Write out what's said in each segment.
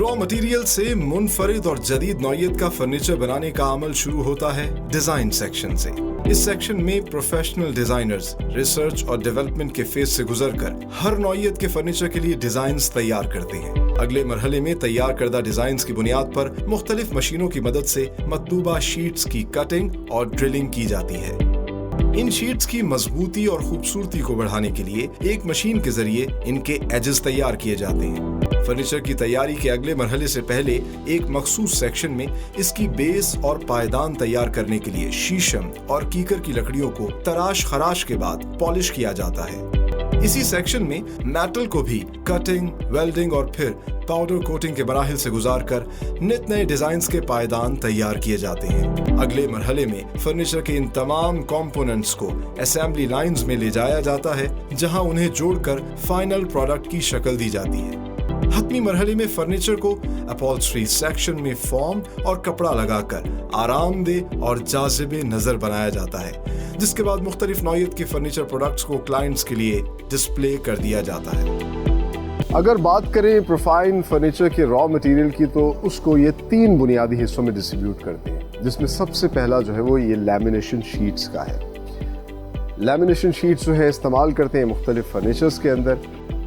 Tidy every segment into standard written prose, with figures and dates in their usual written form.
Raw material से मुनफरिद और जदीद नौयत का फर्नीचर बनाने का अमल शुरू होता है डिजाइन सेक्शन से। इस सेक्शन में प्रोफेशनल डिजाइनर्स रिसर्च और डेवलपमेंट के फेज से गुजरकर हर नौयत के फर्नीचर के लिए डिजाइन्स तैयार करते हैं। अगले मरहले में तैयार करदा डिजाइन्स की बुनियाद पर मुख्तलिफ मशीनों की मदद से मतलूबा शीट्स की कटिंग और ड्रिलिंग की जाती है। इन शीट्स की मजबूती और खूबसूरती को बढ़ाने के लिए एक मशीन के जरिए इनके एजेस तैयार किए जाते हैं। फर्नीचर की तैयारी के अगले मरहले से पहले एक मखसूस सेक्शन में इसकी बेस और पायदान तैयार करने के लिए शीशम और कीकर की लकड़ियों को तराश खराश के बाद पॉलिश किया जाता है। इसी सेक्शन में मेटल को भी कटिंग, वेल्डिंग और फिर पाउडर कोटिंग के मराहिल से गुजारकर नित नए डिजाइन्स के पायदान तैयार किए जाते हैं। अगले मरहले में फर्नीचर के इन तमाम कंपोनेंट्स को असेंबली लाइंस में ले जाया जाता है, जहां उन्हें जोड़कर फाइनल प्रोडक्ट की शक्ल दी जाती है। हतमी मरहले में फर्नीचर को अपॉल्स्ट्री सेक्शन में फॉर्म और कपड़ा लगाकर आरामदेह और जाज़िबे नजर बनाया जाता है, जिसके बाद मुख्तलिफ नौयत के फर्नीचर प्रोडक्ट्स को क्लाइंट्स के लिए डिस्प्ले कर दिया जाता है। अगर बात करें प्रोफाइन फर्नीचर के रॉ मटेरियल की, तो उसको ये 3 बुनियादी हिस्सों में डिस्ट्रीब्यूट करते हैं, जिसमें सबसे पहला जो है वो ये लैमिनेशन शीट्स का है। लैमिनेशन शीट्स जो है इस्तेमाल करते हैं मुख्तलिफ फर्नीचर्स के अंदर।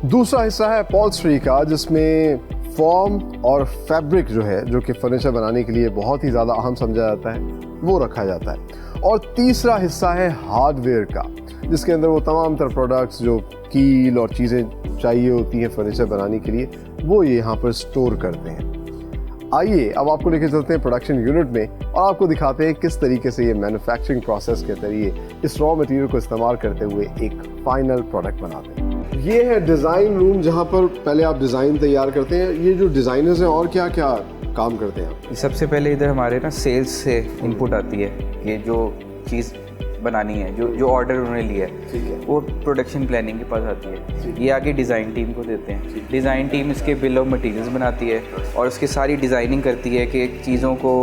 दूसरा हिस्सा है अपॉल्स्ट्री का, जिसमें फॉर्म और फैब्रिक जो है, जो कि फर्नीचर बनाने के लिए बहुत ही ज़्यादा अहम समझा जाता है, वो रखा जाता है। और तीसरा हिस्सा है हार्डवेयर का, जिसके अंदर वो तमाम तरह प्रोडक्ट्स जो कील और चीज़ें चाहिए होती हैं फर्नीचर बनाने के लिए, वो ये यहाँ पर स्टोर करते हैं। आइए अब आपको लेके चलते हैं प्रोडक्शन यूनिट में और आपको दिखाते हैं किस तरीके से ये मैन्युफैक्चरिंग प्रोसेस के जरिए इस रॉ मटेरियल को इस्तेमाल करते हुए एक फाइनल प्रोडक्ट बनाते हैं। ये है डिज़ाइन रूम, जहाँ पर पहले आप डिज़ाइन तैयार करते हैं। ये जो डिज़ाइनर्स हैं और क्या क्या काम करते हैं? सबसे पहले इधर हमारे ना सेल्स से इनपुट आती है, ये जो चीज़ बनानी है, जो ऑर्डर उन्होंने लिया है, वो प्रोडक्शन प्लानिंग के पास आती है। ये आगे डिज़ाइन टीम को देते हैं। डिज़ाइन टीम इसके बिल ऑफ मटेरियल्स बनाती है और उसकी सारी डिज़ाइनिंग करती है कि चीज़ों को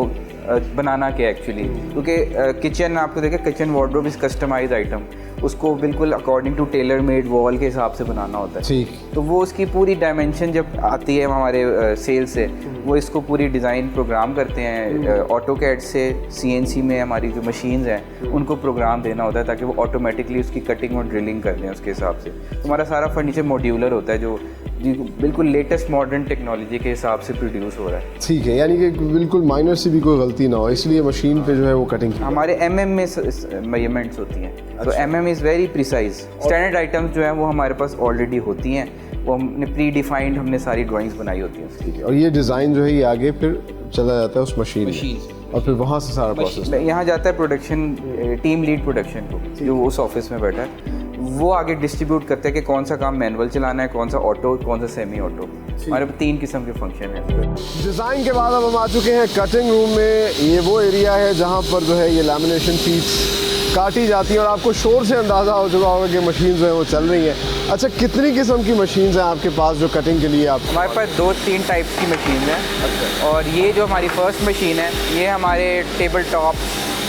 बनाना क्या एक्चुअली, क्योंकि किचन आपको देखें, kitchen wardrobe is customize item, उसको बिल्कुल according to tailor made wall के हिसाब से बनाना होता है। ठीक। तो वो उसकी पूरी डायमेंशन जब आती है हमारे सेल से, वो इसको पूरी डिज़ाइन प्रोग्राम करते हैं। ऑटोकैड से CNC में हमारी जो मशीन्स हैं उनको प्रोग्राम देना होता है ताकि वो ऑटोमेटिकली उसकी कटिंग और ड्रिलिंग कर दें उसके हिसाब से। तो हमारा सारा फर्नीचर मॉड्यूलर होता है, जो बिल्कुल लेटेस्ट मॉडर्न टेक्नोलॉजी के हिसाब से प्रोड्यूस हो रहा है। ठीक है, यानी कि बिल्कुल माइनर से भी कोई गलती ना हो, इसलिए मशीन पे जो है वो कटिंग हमारे mm में मेजरमेंट्स होती हैं। तो mm is very precise. Standard items जो हैं वो हमारे पास ऑलरेडी होती हैं, वो हमने प्री डिफाइंड हमने सारी ड्राइंग्स बनाई होती हैं। ठीक है, और ये डिज़ाइन जो है ये आगे फिर चला जाता है उस मशीन और फिर वहाँ से सारा प्रोसेस यहाँ जाता है प्रोडक्शन टीम लीड प्रोडक्शन को, जो उस ऑफिस में बैठा है, वो आगे डिस्ट्रीब्यूट करते हैं कि कौन सा काम मैनुअल चलाना है, कौन सा ऑटो, कौन सा सेमी ऑटो। हमारे 3 किस्म के फंक्शन हैं। डिज़ाइन के बाद अब हम आ चुके हैं कटिंग रूम में। ये वो एरिया है जहाँ पर जो है ये लैमिनेशन शीट्स काटी जाती हैं और आपको शोर से अंदाज़ा हो चुका होगा कि मशीन जो है वो चल रही हैं। अच्छा, कितनी किस्म की मशीन्स हैं आपके पास जो कटिंग के लिए? आप हमारे पास 2-3 टाइप्स की मशीन हैं। अच्छा। और ये जो हमारी फर्स्ट मशीन है, ये हमारे टेबल टॉप,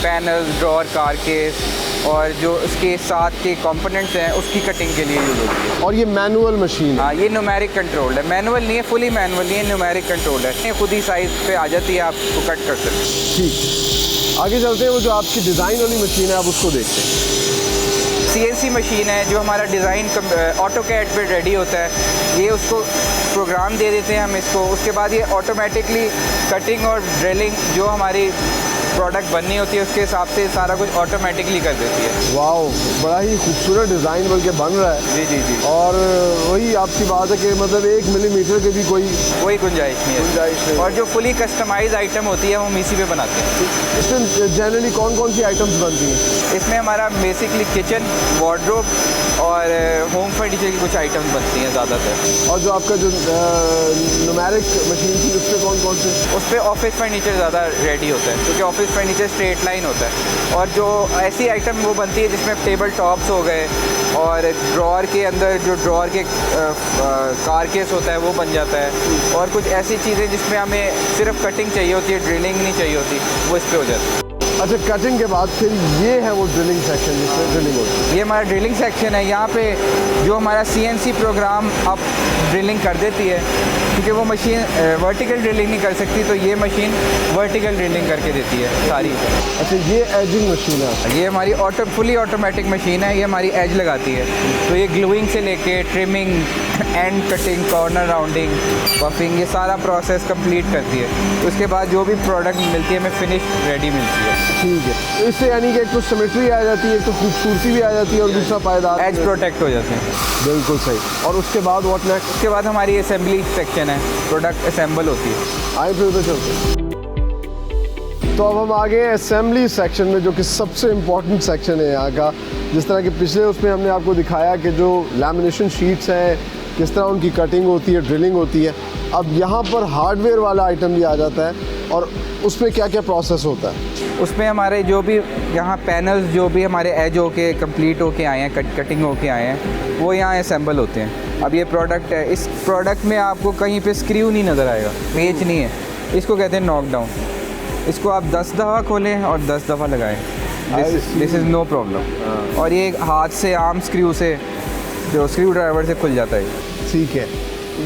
पैनल, ड्रॉर, कारकेस और जो उसके साथ के कंपोनेंट्स हैं उसकी कटिंग के लिए यूज़ होती है। और ये मैनुअल मशीन? हाँ, ये न्यूमेरिक कंट्रोल्ड है। मैनुअल नहीं है, फुली मैनुअल नहीं है, न्यूमेरिक कंट्रोल्ड है। ये खुद ही साइज पे आ जाती है, आप उसको कट कर सकते हैं। ठीक, आगे चलते हैं। वो जो आपकी डिज़ाइन वाली मशीन है, आप उसको देखते हैं। CNC मशीन है, जो हमारा डिज़ाइन ऑटोकैड पे रेडी होता है। ये उसको प्रोग्राम दे देते हैं हम इसको, उसके बाद ये ऑटोमेटिकली कटिंग और ड्रिलिंग जो हमारी प्रोडक्ट बननी होती है उसके हिसाब से सारा कुछ ऑटोमेटिकली कर देती है। वाओ, बड़ा ही खूबसूरत डिज़ाइन बल्कि बन रहा है। जी जी जी। और वही आपकी बात है कि मतलब 1 मिलीमीटर के भी कोई गुंजाइश नहीं है। और जो फुली कस्टमाइज आइटम होती है वो हम इसी पे बनाते हैं। इसमें जनरली कौन कौन सी आइटम्स बनती हैं? इसमें हमारा बेसिकली किचन, वार्डरोब और होम फर्नीचर की कुछ आइटम्स बनती हैं ज़्यादातर। और जो आपका जो न्यूमेरिक मशीन थी उस पर कौन कौन से? उस पर ऑफिस फर्नीचर ज़्यादा रेडी होता है, क्योंकि ऑफिस फर्नीचर स्ट्रेट लाइन होता है। और जो ऐसी आइटम वो बनती है जिसमें टेबल टॉप्स हो गए और ड्रॉर के अंदर जो ड्रॉर के कारकेस होता है वो बन जाता है। और कुछ ऐसी चीज़ें जिसमें हमें सिर्फ कटिंग चाहिए होती है, ड्रिलिंग नहीं चाहिए होती, वो इस पर हो जाती है। अच्छा, कटिंग के बाद फिर ये है वो ड्रिलिंग सेक्शन जिसमें ड्रिलिंग होती है। ये हमारा ड्रिलिंग सेक्शन है। यहाँ पे जो हमारा CNC प्रोग्राम अब ड्रिलिंग कर देती है, क्योंकि वो मशीन वर्टिकल ड्रिलिंग नहीं कर सकती, तो ये मशीन वर्टिकल ड्रिलिंग करके देती है सारी। अच्छा, ये एजिंग मशीन है। ये हमारी फुली ऑटोमेटिक मशीन है। ये हमारी एज लगाती है, तो ये ग्लूइंग से लेके trimming, and cutting, corner rounding, puffing, ये सारा प्रोसेस कंप्लीट करती है। उसके बाद जो भी प्रोडक्ट मिलती है हमें फिनिश रेडी मिलती है। ठीक है, तो इससे यानी कि एक तो सिमेट्री आ जाती है, एक तो खूबसूरती भी आ जाती है, और दूसरा पायदार, एज प्रोटेक्ट हो जाते हैं। बिल्कुल सही। और उसके बाद व्हाट नेक्स्ट? उसके बाद हमारी असेंबली सेक्शन है, प्रोडक्ट असेंबल होती है। आए फिर उधर चलते। तो अब हम आ गए असेंबली सेक्शन में, जो कि सबसे इम्पोर्टेंट सेक्शन है यहाँ का। जिस तरह के पिछले उसमें हमने आपको दिखाया कि जो लैमिनेशन शीट्स हैं, किस तरह उनकी कटिंग होती है, ड्रिलिंग होती है। अब यहाँ पर हार्डवेयर वाला आइटम भी आ जाता है, और उसमें क्या क्या प्रोसेस होता है? उसमें हमारे जो भी यहाँ पैनल्स जो भी हमारे एज होके कंप्लीट होके आए हैं, कटिंग होके आए हैं, वो यहाँ असेंबल होते हैं। अब ये प्रोडक्ट है, इस प्रोडक्ट में आपको कहीं पे स्क्रू नहीं नज़र आएगा, पेच नहीं है। इसको कहते हैं नॉक डाउन। इसको आप 10 दफ़ा खोलें और 10 दफ़ा लगाएं, दिस इज़ नो प्रॉब्लम। और ये हाथ से आम स्क्रू से, जो स्क्रू ड्राइवर से खुल जाता है। ठीक है,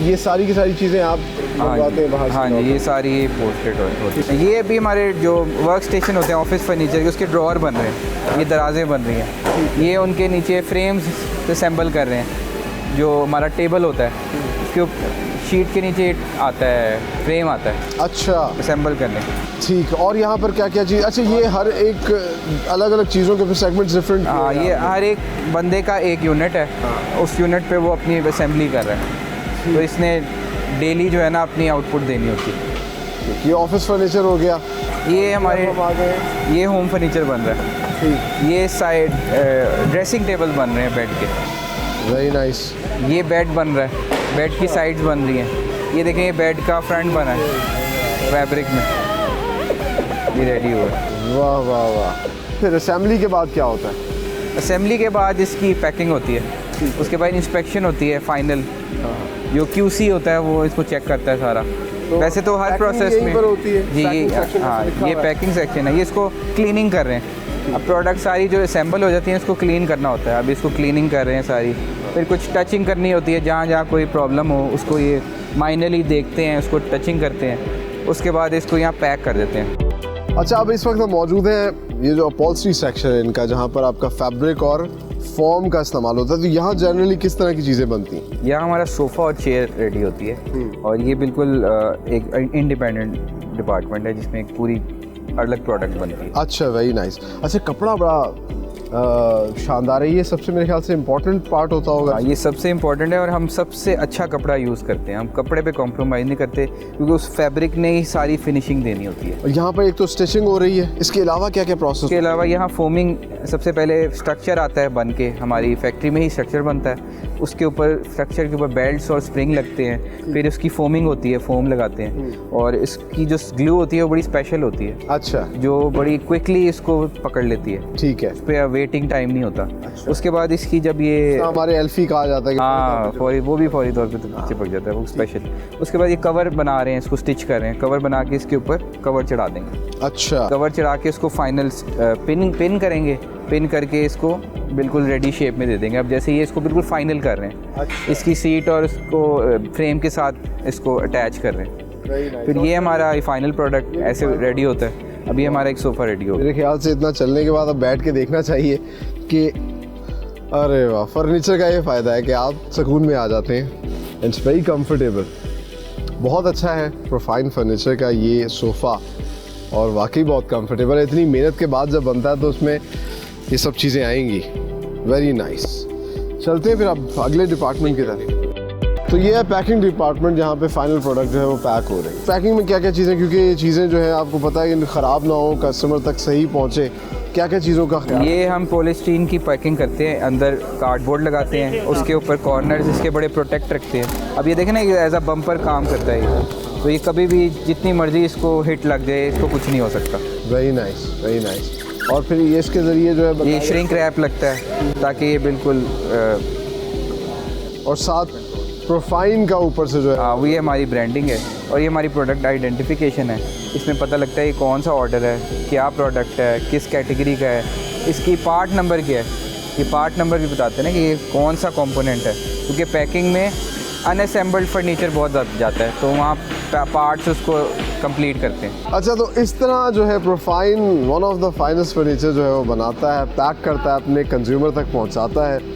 ये सारी की सारी चीज़ें आप मंगवाते हैं बाहर से? हाँ जी, ये सारी पोस्टेड होती है। ये भी हमारे जो वर्क स्टेशन होते हैं ऑफिस फर्नीचर के, उसके ड्रॉअर बन रहे हैं, ये दराजें बन रही हैं। ये उनके नीचे फ्रेम्स असेंबल कर रहे हैं। जो हमारा टेबल होता है, उसके शीट के नीचे आता है, फ्रेम आता है, अच्छा, असेंबल करने। ठीक। और यहाँ पर क्या क्या चीज़? अच्छा, ये हर एक अलग अलग चीज़ों के फिर सेगमेंट्स डिफरेंट? हाँ, ये हर एक बंदे का एक यूनिट है। उस यूनिट पे वो अपनी असेंबली कर रहा है, तो इसने डेली जो है ना अपनी आउटपुट देनी होती है। ये ऑफिस फर्नीचर हो गया। ये हमारे ये होम फर्नीचर बन रहा है। ठीक। ये साइड ड्रेसिंग टेबल बन रहे हैं बेड के। Very nice. ये बेड बन रहा है, बेड की साइड्स बन रही हैं। ये देखें, ये बेड का फ्रंट बना है फैब्रिक में, ये रेडी हुआ है। वाह वाह वाह। फिर असेंबली के बाद क्या होता है? असेंबली के बाद इसकी पैकिंग होती है। उसके बाद इंस्पेक्शन होती है फाइनल। जो QC होता है वो इसको चेक करता है सारा। वैसे तो हर प्रोसेस में होती है जी, हाँ, ये पैकिंग सेक्शन है। ये इसको क्लीनिंग कर रहे हैं। अब प्रोडक्ट सारी जो असेंबल हो जाती है, इसको क्लीन करना होता है। अब इसको क्लीनिंग कर रहे हैं सारी। फिर कुछ टचिंग करनी होती है, जहाँ जहाँ कोई प्रॉब्लम हो उसको ये माइनरली देखते हैं, उसको टचिंग करते हैं। उसके बाद इसको यहाँ पैक कर देते हैं। अच्छा, अब इस वक्त हम मौजूद हैं, ये जो अपॉल्स्ट्री सेक्शन है इनका, जहाँ पर आपका फैब्रिक और फॉर्म का इस्तेमाल होता है। तो यहाँ जनरली किस तरह की चीज़ें बनती हैं? यहाँ हमारा सोफ़ा और चेयर रेडी होती है, और ये बिल्कुल एक इंडिपेंडेंट डिपार्टमेंट है जिसमें एक पूरी अलग प्रोडक्ट बनती है। अच्छा, वेरी नाइस। अच्छा, कपड़ा बड़ा शानदार है। ये सबसे मेरे ख्याल से इम्पोर्टेंट पार्ट होता होगा। ये सबसे इम्पोर्टेंट है, और हम सबसे अच्छा कपड़ा यूज़ करते हैं। हम कपड़े पे कॉम्प्रोमाइज़ नहीं करते, क्योंकि उस फैब्रिक ने ही सारी फिनिशिंग देनी होती है। और यहाँ पर एक तो स्टिचिंग हो रही है, इसके अलावा क्या क्या प्रोसेस? इसके अलावा यहाँ फोमिंग, सबसे पहले स्ट्रक्चर आता है बन के, हमारी फैक्ट्री में ही स्ट्रक्चर बनता है। उसके ऊपर, स्ट्रक्चर के ऊपर बेल्ट्स और स्प्रिंग लगते हैं। फिर उसकी फोमिंग होती है, फोम लगाते हैं, और इसकी जो ग्लू होती है वो बड़ी स्पेशल होती है। अच्छा, जो बड़ी क्विकली इसको पकड़ लेती है। ठीक है। इस पर वेटिंग टाइम नहीं होता। अच्छा। उसके बाद इसकी जब ये हमारे एल्फी कहा जाता है, हाँ, फौरी, वो भी फौरी तौर पे चिपक जाता है, वो स्पेशल। उसके बाद ये कवर बना रहे हैं, इसको स्टिच कर रहे हैं। कवर बना के इसके ऊपर कवर चढ़ा देंगे। अच्छा, कवर चढ़ा के इसको फाइनल पिन करेंगे। पिन करके इसको बिल्कुल रेडी शेप में दे देंगे। अब जैसे ये इसको बिल्कुल फाइनल कर रहे हैं। अच्छा। इसकी सीट और इसको फ्रेम के साथ इसको अटैच कर रहे हैं। फिर ये हमारा फाइनल प्रोडक्ट ऐसे रेडी होता है। अभी हमारा एक सोफ़ा रेडी हो। मेरे ख्याल से इतना चलने के बाद अब बैठ के देखना चाहिए कि अरे वाह, फर्नीचर का ये फ़ायदा है कि आप सुकून में आ जाते हैं। It's very comfortable. बहुत अच्छा है प्रोफाइन फर्नीचर का ये सोफ़ा, और वाकई बहुत कंफर्टेबल है। इतनी मेहनत के बाद जब बनता है तो उसमें ये सब चीज़ें आएंगी। Very nice. चलते हैं फिर अब अगले डिपार्टमेंट की तरफ। तो ये है पैकिंग डिपार्टमेंट, जहाँ पे फाइनल प्रोडक्ट जो है वो पैक हो रही है। पैकिंग में क्या क्या चीज़ें, क्योंकि ये चीज़ें जो है आपको पता है कि ख़राब ना हो, कस्टमर तक सही पहुँचे, क्या क्या चीज़ों का ख्याल? ये हम पॉलीस्टीन की पैकिंग करते हैं, अंदर कार्डबोर्ड लगाते हैं, उसके ऊपर कॉर्नर्स इसके बड़े प्रोटेक्ट रखते हैं। अब ये देखें ना, एज अ बम्पर काम करता है ये, तो ये कभी भी जितनी मर्जी इसको हिट लग जाए, इसको कुछ नहीं हो सकता। Very nice, very nice. और फिर ये इसके ज़रिए जो है ये श्रिंक रैप लगता है, ताकि ये बिल्कुल और साथ प्रोफाइन का ऊपर से जो है, हाँ, वो ये हमारी ब्रांडिंग है। और ये हमारी प्रोडक्ट आइडेंटिफिकेशन है। इसमें पता लगता है ये कौन सा ऑर्डर है, क्या प्रोडक्ट है, किस कैटेगरी का है, इसकी पार्ट नंबर क्या है। ये पार्ट नंबर भी बताते हैं ना कि ये कौन सा कंपोनेंट है, क्योंकि पैकिंग में अनअसेंबल्ड फर्नीचर बहुत जाता है, तो वहाँ पार्ट्स उसको कंप्लीट करते हैं। अच्छा, तो इस तरह जो है प्रोफाइन one of the finest furniture जो है वो बनाता है, पैक करता है, अपने कंज्यूमर तक पहुंचाता है।